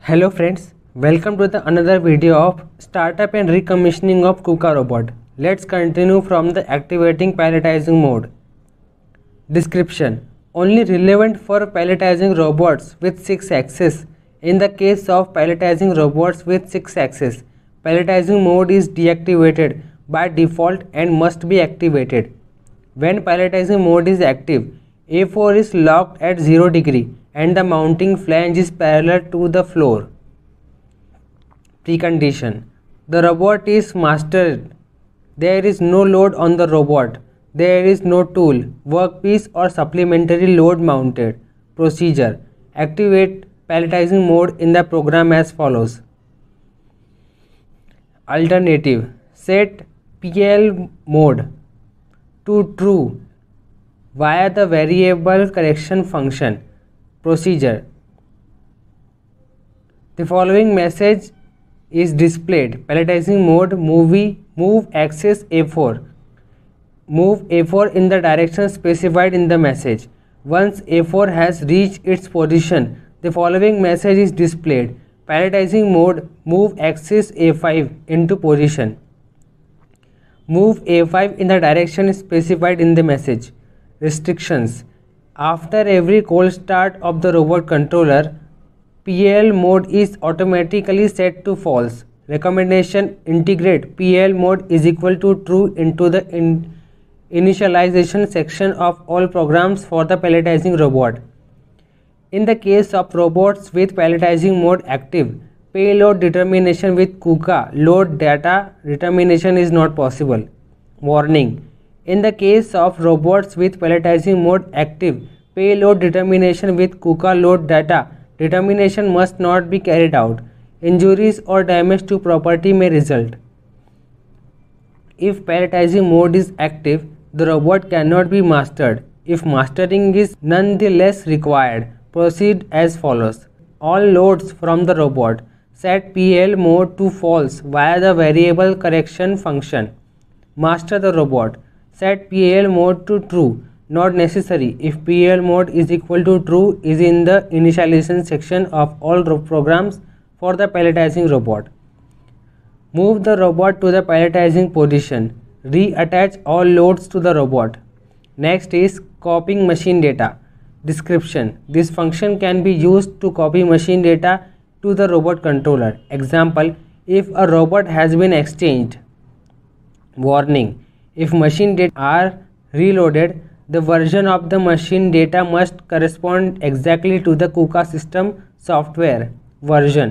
Hello friends, welcome to the another video of startup and recommissioning of KUKA robot. Let's continue from the activating palletizing mode. Description: only relevant for palletizing robots with 6 axes. In the case of palletizing robots with 6 axes, palletizing mode is deactivated by default and must be activated. When palletizing mode is active, A4 is locked at 0 degree and the mounting flange is parallel to the floor. Precondition: the robot is mastered. There is no load on the robot. There is no tool, workpiece or supplementary load mounted. Procedure: activate palletizing mode in the program as follows. Alternative: set PL mode to true via the variable correction function. Procedure: the following message is displayed. Palletizing mode, move axis A4. Move A4 in the direction specified in the message. Once A4 has reached its position, the following message is displayed. Palletizing mode, move axis A5 into position. Move A5 in the direction specified in the message. Restrictions: after every cold start of the robot controller, PL mode is automatically set to false. Recommendation: integrate PL mode is equal to true into the initialization section of all programs for the palletizing robot. In the case of robots with palletizing mode active, payload determination with KUKA load data determination is not possible. Warning: in the case of robots with palletizing mode active, payload determination with KUKA load data determination must not be carried out. Injuries or damage to property may result. If palletizing mode is active, the robot cannot be mastered. If mastering is nonetheless required, proceed as follows. All loads from the robot. Set PL mode to false via the variable correction function. Master the robot. Set PL mode to true. Not necessary if PL mode is equal to true is in the initialization section of all programs for the palletizing robot. Move the robot to the palletizing position. Reattach all loads to the robot. Next is copying machine data. Description: this function can be used to copy machine data to the robot controller. Example: if a robot has been exchanged. Warning: if machine data are reloaded, the version of the machine data must correspond exactly to the KUKA system software version.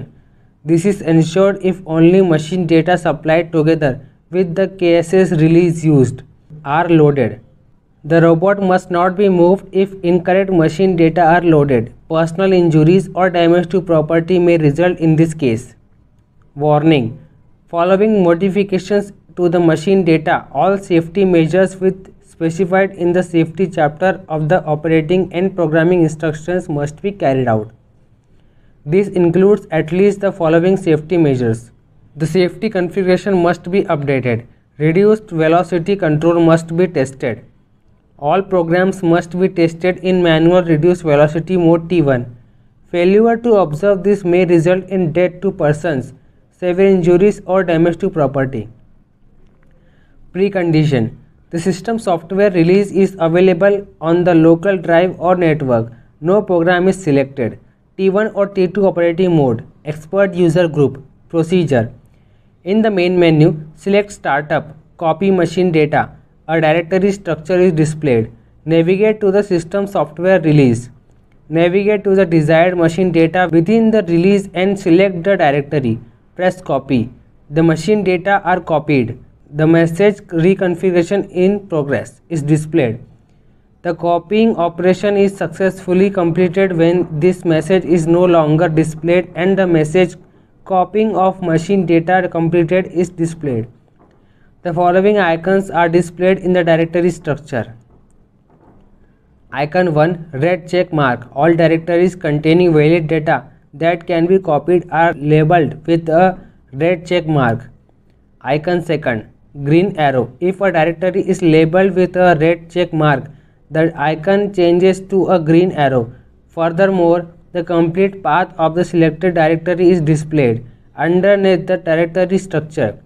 This is ensured if only machine data supplied together with the KSS release used are loaded. The robot must not be moved if incorrect machine data are loaded. Personal injuries or damage to property may result in this case. Warning: following modifications to the machine data, all safety measures with specified in the safety chapter of the operating and programming instructions must be carried out. This includes at least the following safety measures. The safety configuration must be updated. Reduced velocity control must be tested. All programs must be tested in manual reduced velocity mode T1. Failure to observe this may result in death to persons, severe injuries or damage to property. Precondition: the system software release is available on the local drive or network. No program is selected. T1 or T2 operating mode. Expert user group. Procedure: in the main menu, select Startup, copy machine data. A directory structure is displayed. Navigate to the system software release. Navigate to the desired machine data within the release and select the directory. Press copy. The machine data are copied. The message reconfiguration in progress is displayed. The copying operation is successfully completed when this message is no longer displayed and the message copying of machine data completed is displayed. The following icons are displayed in the directory structure. Icon 1, red check mark. All directories containing valid data that can be copied are labeled with a red check mark. Icon 2, green arrow. If a directory is labeled with a red check mark, the icon changes to a green arrow. Furthermore, the complete path of the selected directory is displayed underneath the directory structure.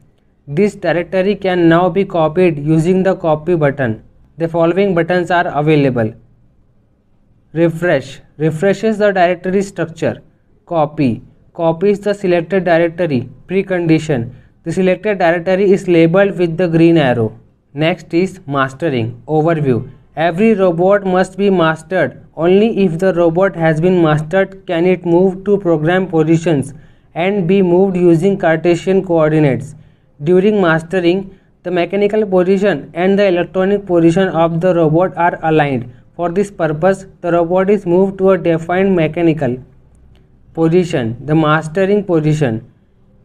This directory can now be copied using the copy button. The following buttons are available. Refresh refreshes the directory structure. Copy copies the selected directory. Precondition: the selected directory is labeled with the green arrow. Next is mastering. Overview: every robot must be mastered. Only if the robot has been mastered can it move to program positions and be moved using Cartesian coordinates. During mastering, the mechanical position and the electronic position of the robot are aligned. For this purpose, the robot is moved to a defined mechanical position, the mastering position.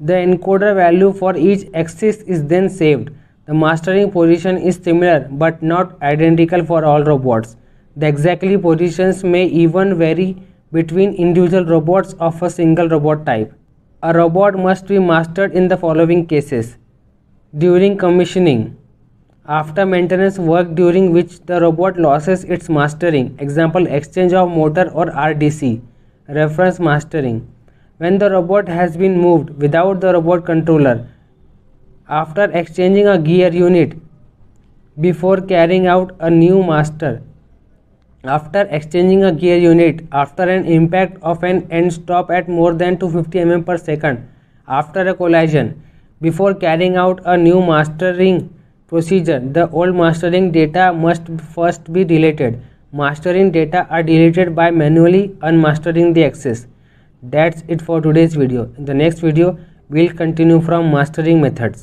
The encoder value for each axis is then saved. The mastering position is similar but not identical for all robots. The exactly positions may even vary between individual robots of a single robot type. A robot must be mastered in the following cases: during commissioning, after maintenance work during which the robot loses its mastering, example exchange of motor or RDC. Reference mastering: when the robot has been moved without the robot controller, after exchanging a gear unit, before carrying out a new master, after exchanging a gear unit, after an impact of an end stop at more than 250 mm per second, after a collision, before carrying out a new mastering procedure. The old mastering data must first be deleted. Mastering data are deleted by manually unmastering the axis. That's it for today's video. In the next video, we'll continue from mastering methods.